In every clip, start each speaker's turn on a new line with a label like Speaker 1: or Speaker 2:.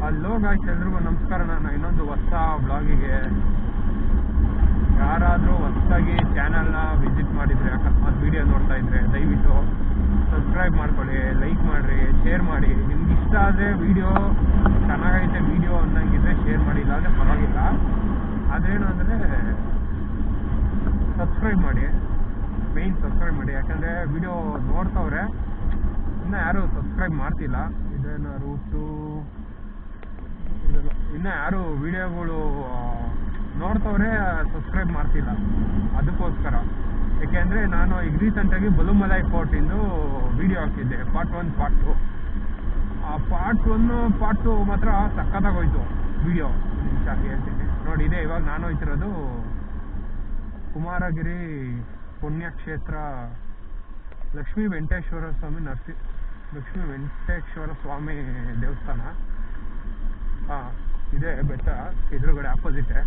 Speaker 1: Hello guys, ಎಲ್ರಿಗೂ ನಮಸ್ಕಾರ. ನಾನು ಇನ್ನೊಂದು ಹೊಸ ಬ್ಲಾಗಿಗೆ ಯಾರಾದರೂ ಹೊಸದಾಗಿ ಚಾನಲ್ನ ವಿಸಿಟ್ ಮಾಡಿದರೆ, ಅಕಸ್ಮಾತ್ ವಿಡಿಯೋ ನೋಡ್ತಾ ಇದ್ದರೆ ದಯವಿಟ್ಟು ಸಬ್ಸ್ಕ್ರೈಬ್ ಮಾಡ್ಕೊಳ್ಳಿ, ಲೈಕ್ ಮಾಡಿರಿ, ಶೇರ್ ಮಾಡಿ. ನಿಮ್ಗೆ ಇಷ್ಟ ಆದರೆ ವಿಡಿಯೋ ಚೆನ್ನಾಗೈತೆ ವಿಡಿಯೋ ಅನ್ನಂಗಿದ್ರೆ ಶೇರ್ ಮಾಡಿ, ಇಲ್ಲಾಂದರೆ ಪರವಾಗಿಲ್ಲ. ಅದೇನು ಅಂದರೆ ಸಬ್ಸ್ಕ್ರೈಬ್ ಮಾಡಿ, ಮೇಯ್ನ್ ಸಬ್ಸ್ಕ್ರೈಬ್ ಮಾಡಿ. ಯಾಕಂದರೆ ವಿಡಿಯೋ ನೋಡ್ತವ್ರೆ, ಇನ್ನೂ ಯಾರೂ ಸಬ್ಸ್ಕ್ರೈಬ್ ಮಾಡ್ತಿಲ್ಲ. ಇದೇನು ರೂಟು ಇನ್ನೂ ಯಾರು ವಿಡಿಯೋಗಳು ನೋಡ್ತವ್ರೆ, ಸಬ್ಸ್ಕ್ರೈಬ್ ಮಾಡ್ತಿಲ್ಲ. ಅದಕ್ಕೋಸ್ಕರ. ಏಕೆಂದರೆ ನಾನು ಈಗ ರೀಸೆಂಟಾಗಿ ಬಲುಮಲೈ ಫೋರ್ಟಿಂದು ವಿಡಿಯೋ ಹಾಕಿದ್ದೆ, ಪಾರ್ಟ್ 1 ಪಾರ್ಟ್ 2. ಆ ಪಾರ್ಟ್ 1 ಪಾರ್ಟ್ 2 ಮಾತ್ರ ಸಖತ್ತಾಗೋಯ್ತು ವಿಡಿಯೋ. ನಿಮಿಷ ಹೇಳ್ತೀನಿ ನೋಡಿ. ಇದೆ ಇವಾಗ ನಾನು ಹೋಯ್ತಿರೋದು ಕುಮಾರಗಿರಿ ಪುಣ್ಯಕ್ಷೇತ್ರ ಲಕ್ಷ್ಮೀ ವೆಂಕಟೇಶ್ವರ ಸ್ವಾಮಿ ದೇವಸ್ಥಾನ. ಇದೆ ಬೆಟ್ಟ ಎದುರುಗಡೆ ಆಪೋಸಿಟೆ.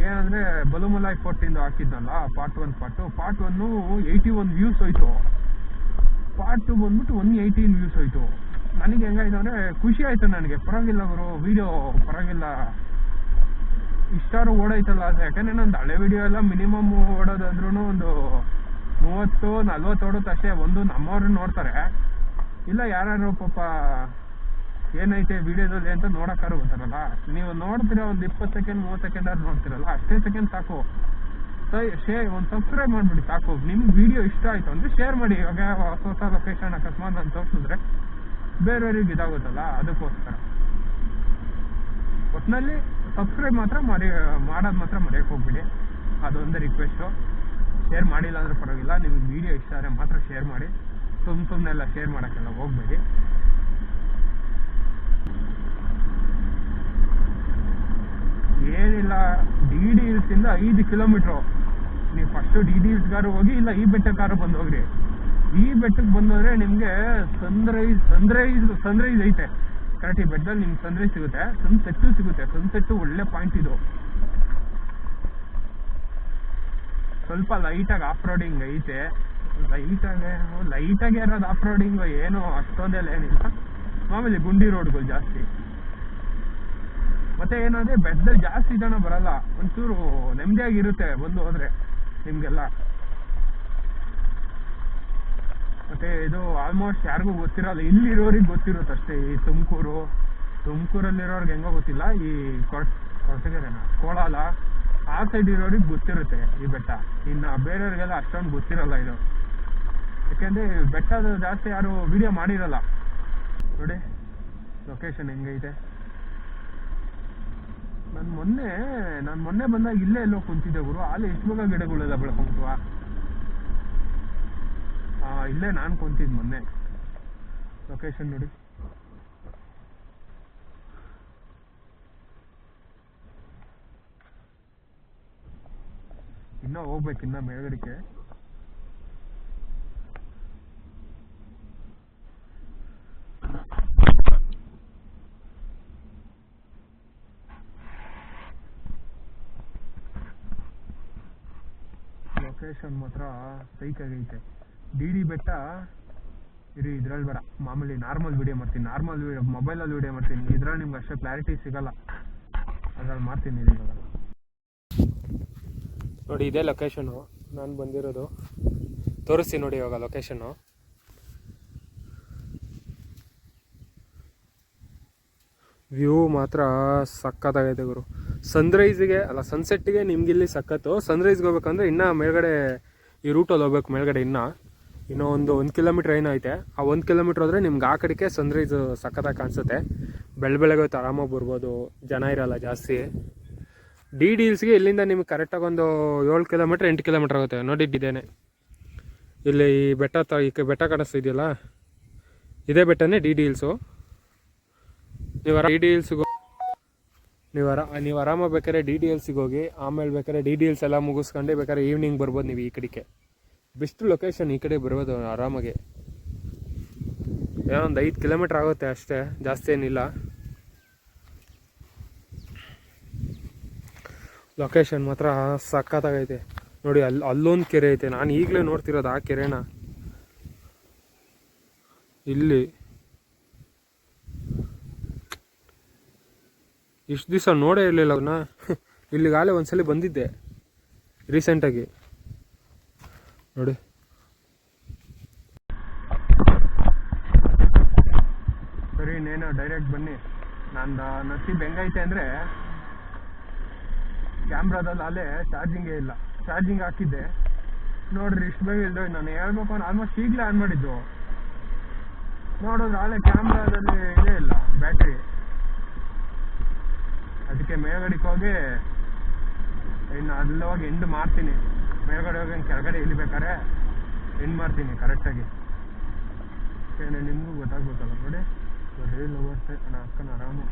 Speaker 1: ಏನಂದರೆ ಬಲುಮಲೈ ಫೋರ್ಟಿಂದು ಹಾಕಿದ್ನಲ್ಲ ಪಾರ್ಟ್ 1 ಪಾರ್ಟ್ 1 81 ವ್ಯೂಸ್ ಹೋಯ್ತು. ಪಾರ್ಟ್ 2 ಬಂದ್ಬಿಟ್ಟು 118 ವ್ಯೂಸ್ ಹೋಯ್ತು. ನನಗೆ ಹೆಂಗಾಯ್ತು ಅಂದರೆ ಖುಷಿ ಆಯಿತು ನನಗೆ. ಪರವಾಗಿಲ್ಲ ಗುರು, ವಿಡಿಯೋ ಪರವಾಗಿಲ್ಲ, ಇಷ್ಟಾರು ಓಡಾಯ್ತಲ್ಲ. ಯಾಕಂದರೆ ನಂದು ಹಳೆ ವಿಡಿಯೋ ಎಲ್ಲ ಮಿನಿಮಮ್ ಓಡೋದಂದ್ರೂ ಒಂದು 30-40 ಓಡುತ್ತೆ ಅಷ್ಟೇ. ಒಂದು ನಮ್ಮವ್ರು ನೋಡ್ತಾರೆ, ಇಲ್ಲ ಯಾರು ಪಾಪ ಏನೈತೆ ವಿಡಿಯೋದಲ್ಲಿ ಅಂತ ನೋಡೋಕ್ಕಾರು ಗೊತ್ತಾರಲ್ಲ. ನೀವು ನೋಡ್ತೀರ ಒಂದು 20 ಸೆಕೆಂಡ್ 30 ಸೆಕೆಂಡ್ ಆದ್ರು ನೋಡ್ತಿರಲ್ಲ, ಅಷ್ಟೇ ಸೆಕೆಂಡ್ ಸಾಕು. ಒಂದು ಸಬ್ಸ್ಕ್ರೈಬ್ ಮಾಡಿಬಿಡಿ ಸಾಕು. ನಿಮ್ಗೆ ವಿಡಿಯೋ ಇಷ್ಟ ಆಯಿತು ಅಂದರೆ ಶೇರ್ ಮಾಡಿ. ಇವಾಗ ಹೊಸ ಲೊಕೇಶನ್ ಅಕಸ್ಮಾತ್ ನಾನು ತೋರಿಸಿದ್ರೆ ಬೇರೆಯವ್ರಿಗೆ ಇದಾಗುತ್ತಲ್ಲ, ಅದಕ್ಕೋಸ್ಕರ. ಒಟ್ಟಿನಲ್ಲಿ ಸಬ್ಸ್ಕ್ರೈಬ್ ಮಾತ್ರ ಮಾಡೋದು ಮಾತ್ರ ಮರೆಯೋಕೆ ಹೋಗ್ಬಿಡಿ. ಅದೊಂದೇ ರಿಕ್ವೆಸ್ಟು. ಶೇರ್ ಮಾಡಿಲ್ಲ ಅಂದರೆ ಪರವಾಗಿಲ್ಲ, ನಿಮ್ಗೆ ವಿಡಿಯೋ ಇಷ್ಟ ಆದರೆ ಮಾತ್ರ ಶೇರ್ ಮಾಡಿ. ಸುಮ್ಮನೆಲ್ಲ ಶೇರ್ ಮಾಡೋಕ್ಕೆಲ್ಲ ಹೋಗಬೇಡಿ. ಏನಿಲ್ಲ, ಡಿ ಹಿಲ್ಸಿಂದ 5 ಕಿಲೋಮೀಟ್ರು. ನೀವು ಫಸ್ಟು ಡಿ ಹಿಲ್ಸ್ಗಾರು ಹೋಗಿ, ಇಲ್ಲ ಈ ಬೆಟ್ಟಕ್ಕಾರು ಬಂದು ಹೋಗ್ರಿ. ಈ ಬೆಟ್ಟಕ್ಕೆ ಬಂದೋದ್ರೆ ನಿಮಗೆ ಸನ್ರೈಸ್ ಐತೆ ಕರೆಕ್ಟ್. ಈ ಬೆಟ್ಟದಲ್ಲಿ ನಿಮ್ಗೆ ಸನ್ರೈಸ್ ಸಿಗುತ್ತೆ, ಸನ್ಸೆಟ್ಟು ಸಿಗುತ್ತೆ. ಸನ್ಸೆಟ್ಟು ಒಳ್ಳೆ ಪಾಯಿಂಟ್ ಇದು. ಸ್ವಲ್ಪ ಲೈಟಾಗಿ ಆಫ್ ರೋಡಿಂಗ್ ಐತೆ. ಲೈಟಾಗಿ ಯಾರಾದ್ರು ಆಫ್ ರೋಡಿಂಗ್ ಏನು ಅಷ್ಟೊಂದೆಲ್ಲ ಏನಿಲ್ಲ. ಮಾಮೂಲಿ ಗುಂಡಿ ರೋಡ್ಗಳು ಜಾಸ್ತಿ. ಮತ್ತೆ ಏನಂದರೆ ಬೆಟ್ಟದಲ್ಲಿ ಜಾಸ್ತಿ ಜನ ಬರಲ್ಲ, ಒಂಚೂರು ನೆಮ್ಮದಿಯಾಗಿರುತ್ತೆ ಬಂದು ಹೋದರೆ ನಿಮಗೆಲ್ಲ. ಮತ್ತು ಇದು ಆಲ್ಮೋಸ್ಟ್ ಯಾರಿಗೂ ಗೊತ್ತಿರಲ್ಲ, ಇಲ್ಲಿರೋರಿಗೆ ಗೊತ್ತಿರುತ್ತೆ ಅಷ್ಟೇ. ಈ ತುಮಕೂರಲ್ಲಿರೋರ್ಗೆ ಹೆಂಗೋ ಗೊತ್ತಿಲ್ಲ. ಈ ಕೊರಟಗೆರೆನ ಕೋಲಾಲ ಆ ಸೈಡ್ ಇರೋರಿಗೆ ಗೊತ್ತಿರುತ್ತೆ ಈ ಬೆಟ್ಟ. ಇನ್ನು ಬೇರೆಯವ್ರಿಗೆಲ್ಲ ಅಷ್ಟೊಂದು ಗೊತ್ತಿರಲ್ಲ ಇದು. ಯಾಕೆಂದರೆ ಬೆಟ್ಟದ ಜಾಸ್ತಿ ಯಾರು ವಿಡಿಯೋ ಮಾಡಿರಲ್ಲ. ನೋಡಿ ಲೊಕೇಶನ್ ಹೆಂಗೈತೆ. ನಾನು ಮೊನ್ನೆ ಬಂದಾಗ ಇಲ್ಲೇ ಎಲ್ಲೋ ಕುಂತಿದ್ದೆ ಗುರು. ಅಲ್ಲಿ ಎಷ್ಟು ಬೇಗ ಗಿಡಗಳೆಲ್ಲ ಬೆಳ್ಕೊಂಬಿಟ್ವಾ. ಇಲ್ಲೇ ನಾನು ಕುಂತಿದ್ದು ಮೊನ್ನೆ. ಲೊಕೇಶನ್ ನೋಡಿ. ಇನ್ನೂ ಹೋಗ್ಬೇಕು, ಇನ್ನ ಮೇಲ್ಗಡೆಗೆ. ಲೊಕೇಶನ್ ಮಾತ್ರ ಸೈಕಾಗೈತೆ. ಡಿ ಬೆಟ್ಟ ಇದ್ರಲ್ಲಿ ಬೇಡ, ಮಾಮೂಲಿ ನಾರ್ಮಲ್ ವಿಡಿಯೋ ಮಾಡ್ತೀನಿ. ಮೊಬೈಲಲ್ಲಿ ವಿಡಿಯೋ ಮಾಡ್ತೀನಿ. ಇದ್ರಲ್ಲಿ ನಿಮ್ಗೆ ಅಷ್ಟೇ ಕ್ಲಾರಿಟಿ ಸಿಗಲ್ಲ, ಅದ್ರಲ್ಲಿ ಮಾಡ್ತೀನಿ ಇವಾಗ. ನೋಡಿ ಇದೇ ಲೊಕೇಶನು ನಾನು ಬಂದಿರೋದು. ತೋರಿಸ್ತೀನಿ ನೋಡಿ ಇವಾಗ ಲೊಕೇಶನ್ನು. ವ್ಯೂ ಮಾತ್ರ ಸಖತ್ತಾಗೈತೆ ಗುರು. ಸನ್ಸೆಟ್ಟಿಗೆ ನಿಮ್ಗಿಲ್ಲಿ ಸಖತ್ತು. ಸನ್ರೈಸ್ಗೆ ಹೋಗ್ಬೇಕಂದ್ರೆ ಇನ್ನೂ ಮೇಲ್ಗಡೆ ಈ ರೂಟಲ್ಲಿ ಹೋಗ್ಬೇಕು. ಮೇಲ್ಗಡೆ ಇನ್ನೂ ಒಂದು ಕಿಲೋಮೀಟ್ರ್ ಏನೈತೆ. ಆ 1 ಕಿಲೋಮೀಟ್ರ್ ಹೋದರೆ ನಿಮ್ಗೆ ಆ ಕಡೆಗೆ ಸನ್ರೈಸ್ ಸಖತ್ತಾಗಿ ಕಾಣಿಸುತ್ತೆ. ಬೆಳಗ್ಗೆ ಹೋಯ್ತು ಆರಾಮಾಗಿ ಬರ್ಬೋದು, ಜನ ಇರಲ್ಲ ಜಾಸ್ತಿ. ಡಿ ಹಿಲ್ಸ್ಗೆ ಇಲ್ಲಿಂದ ನಿಮ್ಗೆ ಕರೆಕ್ಟಾಗಿ ಒಂದು 7 ಕಿಲೋಮೀಟ್ರ್ 8 ಕಿಲೋಮೀಟ್ರ್ ಆಗುತ್ತೆ. ನೋಡಿದ್ದೇನೆ ಇಲ್ಲಿ ಈ ಬೆಟ್ಟ ಕಾಣಿಸ್ತಿದೆಯಲ್ಲ, ಇದೇ ಬೆಟ್ಟನೇ ಡಿ ಹಿಲ್ಸು. ನೀವು ಆರಾಮಾಗಿ ಬೇಕಾದ್ರೆ ಡಿ ಹಿಲ್ಸಿಗೆ ಹೋಗಿ, ಆಮೇಲೆ ಬೇಕಾದ್ರೆ ಡಿ ಹಿಲ್ಸ್ ಎಲ್ಲ ಮುಗಿಸ್ಕೊಂಡು ಬೇಕಾದ್ರೆ ಈವ್ನಿಂಗ್ ಬರ್ಬೋದು ನೀವು ಈ ಕಡೆಗೆ. ಬೆಸ್ಟ್ ಲೊಕೇಶನ್ ಈ ಕಡೆ ಬರ್ಬೋದು ಆರಾಮಾಗಿ. ಏನೋ ಒಂದು 5 ಕಿಲೋಮೀಟ್ರ್ ಆಗುತ್ತೆ ಅಷ್ಟೇ, ಜಾಸ್ತಿ ಏನಿಲ್ಲ. ಲೊಕೇಶನ್ ಮಾತ್ರ ಸಖತ್ತಾಗೈತೆ ನೋಡಿ. ಅಲ್ಲೊಂದು ಕೆರೆ ಐತೆ. ನಾನು ಈಗಲೇ ನೋಡ್ತಿರೋದು ಆ ಕೆರೆನ. ಇಲ್ಲಿ ಇಷ್ಟು ದಿವಸ ನೋಡೇ ಇರಲಿಲ್ಲ ಅವನ್ನ. ಇಲ್ಲಿಗಾಲೇ ಒಂದ್ಸಲ ಬಂದಿದ್ದೆ ರೀಸೆಂಟಾಗಿ ನೋಡಿ. ಸರಿ ಇನ್ನೇನು ಡೈರೆಕ್ಟ್ ಬನ್ನಿ. ನಂದು ನಸೀಬ್ ಹೆಂಗೈತೆ ಅಂದರೆ ಕ್ಯಾಮ್ರಾದಲ್ಲಿ ಅಲ್ಲೇ ಚಾರ್ಜಿಂಗೇ ಇಲ್ಲ. ಚಾರ್ಜಿಂಗ್ ಹಾಕಿದ್ದೆ ನೋಡ್ರಿ ಇಷ್ಟು ಬೇಗ ಇಲ್ದೋ. ನಾನು ಹೇಳ್ಬೇಕು ಅಂದ್ರೆ ಆಲ್ಮೋಸ್ಟ್ ಈಗಲೇ ಆನ್ ಮಾಡಿದ್ದು, ನೋಡಿದ್ರೆ ಆಳೆ ಕ್ಯಾಮ್ರಾದಲ್ಲಿ ಇದೇ ಇಲ್ಲ ಬ್ಯಾಟ್ರಿ. ಅದಕ್ಕೆ ಮೇಲ್ಗಡೆಗೆ ಹೋಗಿ ಇನ್ನು ಅಲ್ಲೇ ಹೋಗಿ ಎಂಡ್ ಮಾಡ್ತೀನಿ. ಮೇಲ್ಗಡೆ ಹೋಗಿ ಕೆಳಗಡೆ ಇಳಿಬೇಕಾರೆ ಎಂಡ್ ಮಾಡ್ತೀನಿ ಕರೆಕ್ಟಾಗಿ. ಏನೇ ನಿಮಗೂ ಗೊತ್ತಾಗ್ಬೇಕಲ್ಲ ನೋಡಿ. ಬರೀ ಲವರ್ಸೆ ನನ್ನ ಅಕ್ಕನ ಆರಾಮು.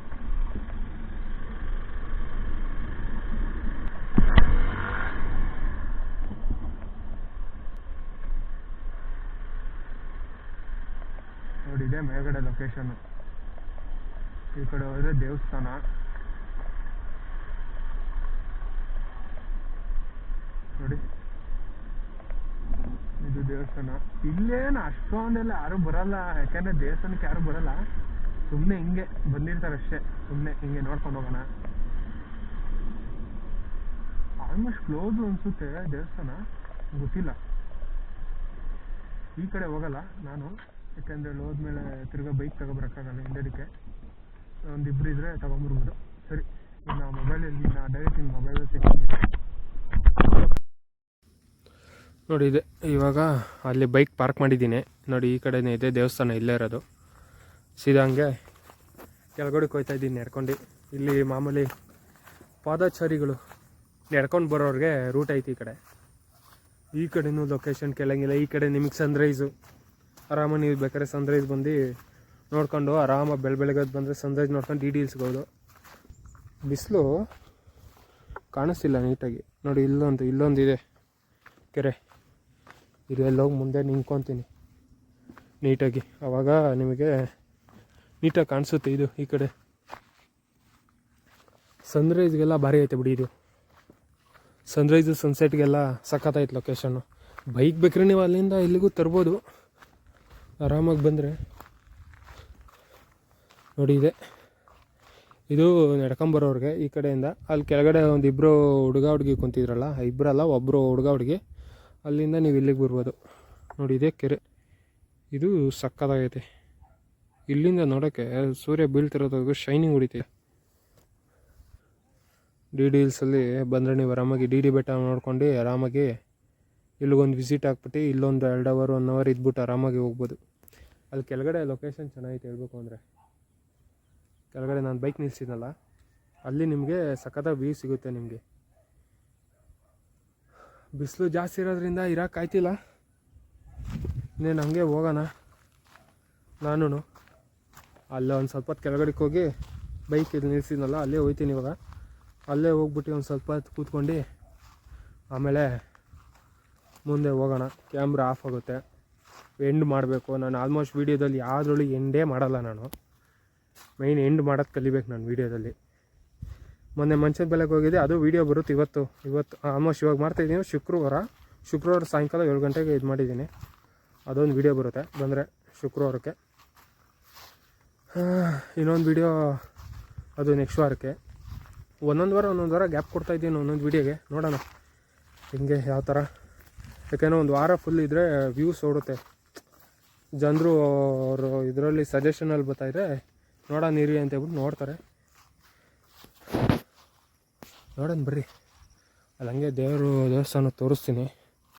Speaker 1: ನೋಡಿ ಇದೆ ಮೇಲ್ಗಡೆ ಲೊಕೇಶನ್ನು. ಈ ಕಡೆ ಹೋದರೆ ದೇವಸ್ಥಾನ. ನೋಡಿ ಇದು ದೇವಸ್ಥಾನ. ಇಲ್ಲೇನು ಅಷ್ಟೊಂದೆಲ್ಲ ಯಾರು ಬರಲ್ಲ, ಯಾಕಂದರೆ ದೇವಸ್ಥಾನಕ್ಕೆ ಯಾರು ಬರಲ್ಲ. ಸುಮ್ಮನೆ ಹಿಂಗೆ ಬಂದಿರ್ತಾರೆ ಅಷ್ಟೇ, ಸುಮ್ಮನೆ ಹಿಂಗೆ ನೋಡ್ಕೊಂಡು ಹೋಗೋಣ. ಆಲ್ಮೋಸ್ಟ್ ಕ್ಲೋಸು ಅನಿಸುತ್ತೆ ದೇವಸ್ಥಾನ, ಗೊತ್ತಿಲ್ಲ. ಈ ಕಡೆ ಹೋಗಲ್ಲ ನಾನು, ಯಾಕೆಂದರೆ ಅಲ್ಲಿ ಹೋದ್ಮೇಲೆ ತಿರ್ಗಾ ಬೈಕ್ ತಗೊಬರೋಕ್ಕಾಗಲ್ಲ. ಹಿಂದೆದಕ್ಕೆ ಒಂದಿಬ್ಬರು ಇದ್ದರೆ ತಗೊಂಬರ್ಬೋದು. ಸರಿ ಇನ್ನು ಮೊಬೈಲಲ್ಲಿ ಡೈರೆಕ್ಟ್ ಇನ್ನು ಮೊಬೈಲಲ್ಲಿ ಸಿಗ್ತೀನಿ ನೋಡಿ. ಇದೆ ಇವಾಗ ಅಲ್ಲಿ ಬೈಕ್ ಪಾರ್ಕ್ ಮಾಡಿದ್ದೀನಿ ನೋಡಿ. ಈ ಕಡೆನೇ ಇದೆ ದೇವಸ್ಥಾನ, ಇಲ್ಲೇ ಇರೋದು. ಸೀದಾ ಹಂಗೆ ಕೆಳಗಡೆಗೆ ಹೋಗ್ತಾ ಇದ್ದೀನಿ ನಡ್ಕೊಂಡು. ಇಲ್ಲಿ ಮಾಮೂಲಿ ಪಾದಚಾರಿಗಳು ನಡ್ಕೊಂಡು ಬರೋರಿಗೆ ರೂಟ್ ಐತಿ ಈ ಕಡೆ. ಈ ಕಡೆನೂ ಲೊಕೇಶನ್ ಕೆಳಂಗಿಲ್ಲ. ಈ ಕಡೆ ನಿಮಗೆ ಸನ್ರೈಸು ಆರಾಮಾಗಿ ನೀವು ಬೇಕಾದ್ರೆ ಸನ್ರೈಸ್ ಬಂದು ನೋಡ್ಕೊಂಡು ಆರಾಮಾಗಿ ಬೆಳಗ್ಗೆದ್ದು ಬಂದರೆ ಸನ್ರೈಸ್ ನೋಡ್ಕೊಂಡು ಡಿ ಹಿಲ್ಸ್ಗೆ ಹೋಗೋದು. ಬಿಸಿಲು ಕಾಣಿಸ್ತಿಲ್ಲ ನೀಟಾಗಿ ನೋಡಿ. ಇಲ್ಲೊಂದಿದೆ ಕೆರೆ. ಇದು ಎಲ್ಲೋಗಿ ಮುಂದೆ ನಿಂತ್ಕೊತೀನಿ ನೀಟಾಗಿ, ಆವಾಗ ನಿಮಗೆ ನೀಟಾಗಿ ಕಾಣಿಸುತ್ತೆ. ಇದು ಈ ಕಡೆ ಸನ್ರೈಸ್ಗೆಲ್ಲ ಭಾರಿ ಐತೆ ಬಿಡಿ. ಇದು ಸನ್ರೈಸು ಸನ್ಸೆಟ್ಗೆಲ್ಲ ಸಖತ್ತಾಯ್ತು ಲೊಕೇಶನ್ನು. ಬೈಕ್ ಬೇಕಾದ್ರೆ ನೀವು ಅಲ್ಲಿಂದ ಇಲ್ಲಿಗೂ ತರ್ಬೋದು ಆರಾಮಾಗಿ ಬಂದರೆ. ನೋಡಿ ಇದೆ ಇದು ನಡ್ಕೊಂಬರೋರಿಗೆ ಈ ಕಡೆಯಿಂದ. ಅಲ್ಲಿ ಕೆಳಗಡೆ ಒಂದು ಇಬ್ಬರು ಹುಡುಗ ಹುಡುಗಿ ಕುಂತಿದ್ರಲ್ಲ, ಇಬ್ಬರಲ್ಲ ಒಬ್ಬರು ಹುಡುಗ ಹುಡುಗಿ, ಅಲ್ಲಿಂದ ನೀವು ಇಲ್ಲಿಗೆ ಬರ್ಬೋದು. ನೋಡಿ ಇದೆ ಕೆರೆ. ಇದು ಸಕ್ಕತ್ತಾಗೈತೆ. ಇಲ್ಲಿಂದ ನೋಡೋಕ್ಕೆ ಸೂರ್ಯ ಬೀಳ್ತಿರೋದು ಶೈನಿಂಗ್ ಹೊಡಿತೀವಿ. ಡಿ ಹಿಲ್ಸಲ್ಲಿ ಬಂದರೆ ನೀವು ಆರಾಮಾಗಿ ಡಿ ಬೆಟ್ಟ ನೋಡ್ಕೊಂಡು ಆರಾಮಾಗಿ ಇಲ್ಲಿಗೊಂದು ವಿಸಿಟ್ ಹಾಕ್ಬಿಟ್ಟು ಇಲ್ಲೊಂದು 2 ಅವರ್ 1 ಅವರ್ ಇದ್ಬಿಟ್ಟು ಆರಾಮಾಗಿ ಹೋಗ್ಬೋದು. ಅಲ್ಲಿ ಕೆಳಗಡೆ ಲೊಕೇಶನ್ ಚೆನ್ನಾಗಿತ್ತು ಹೇಳ್ಬೇಕು ಅಂದರೆ. ಕೆಳಗಡೆ ನಾನು ಬೈಕ್ ನಿಲ್ಸಿದ್ನಲ್ಲ, ಅಲ್ಲಿ ನಿಮಗೆ ಸಖತ್ತಾಗಿ ವ್ಯೂ ಸಿಗುತ್ತೆ ನಿಮಗೆ. ಬಿಸಿಲು ಜಾಸ್ತಿ ಇರೋದ್ರಿಂದ ಇರೋಕ್ಕಾಯ್ತಿಲ್ಲ. ಇನ್ನೇನು ಹಂಗೆ ಹೋಗೋಣ. ನಾನು ಅಲ್ಲೇ ಒಂದು ಸ್ವಲ್ಪ ಹೊತ್ತು ಕೆಳಗಡೆಗೆ ಹೋಗಿ ಬೈಕ್ ಇದು ನಿಲ್ಸಿದ್ನಲ್ಲ, ಅಲ್ಲೇ ಹೋಗ್ತೀನಿ ಇವಾಗ. ಅಲ್ಲೇ ಹೋಗ್ಬಿಟ್ಟು ಒಂದು ಸ್ವಲ್ಪ ಹೊತ್ತು ಕೂತ್ಕೊಂಡು ಆಮೇಲೆ ಮುಂದೆ ಹೋಗೋಣ. ಕ್ಯಾಮ್ರಾ ಆಫ್ ಆಗುತ್ತೆ, ಎಂಡ್ ಮಾಡಬೇಕು. ನಾನು ಆಲ್ಮೋಸ್ಟ್ ವೀಡಿಯೋದಲ್ಲಿ ಯಾವುದ್ರೊಳಗೆ ಎಂಡೇ ಮಾಡಲ್ಲ. ನಾನು ಮೈನ್ ಎಂಡ್ ಮಾಡೋದು ಕಲಿಬೇಕು ನಾನು ವೀಡಿಯೋದಲ್ಲಿ. ಮೊನ್ನೆ ಮಂಚದ ಬೆಲೆಗೆ ಹೋಗಿದ್ದೆ, ಅದು ವೀಡಿಯೋ ಬರುತ್ತೆ ಇವತ್ತು ಆಲ್ಮೋಸ್ಟ್ ಇವಾಗ ಮಾಡ್ತಾಯಿದ್ದೀನಿ. ಶುಕ್ರವಾರ ಸಾಯಂಕಾಲ 7 ಗಂಟೆಗೆ ಇದು ಮಾಡಿದ್ದೀನಿ. ಅದೊಂದು ವೀಡಿಯೋ ಬರುತ್ತೆ ಬಂದರೆ ಶುಕ್ರವಾರಕ್ಕೆ. ಇನ್ನೊಂದು ವೀಡಿಯೋ ಅದು ನೆಕ್ಸ್ಟ್ ವಾರಕ್ಕೆ. ಒಂದೊಂದು ವಾರ ಗ್ಯಾಪ್ ಕೊಡ್ತಾಯಿದ್ದೀನಿ ಒಂದೊಂದು ವೀಡಿಯೋಗೆ. ನೋಡೋಣ ಹಿಂಗೆ ಯಾವ ಥರ. ಯಾಕೆಂದರೆ ಒಂದು ವಾರ ಫುಲ್ ಇದ್ದರೆ ವ್ಯೂಸ್ ಓಡುತ್ತೆ. ಜನರು ಅವರು ಇದರಲ್ಲಿ ಸಜೆಷನಲ್ಲಿ ಬರ್ತಾಯಿದ್ರೆ ನೋಡೋಣ ಇರಿ ಅಂತ ಹೇಳ್ಬಿಟ್ಟು ನೋಡ್ತಾರೆ. ನೋಡೋಣ ಬರ್ರಿ. ಅಲ್ಲಿ ಹಂಗೆ ದೇವಸ್ಥಾನ ತೋರಿಸ್ತೀನಿ.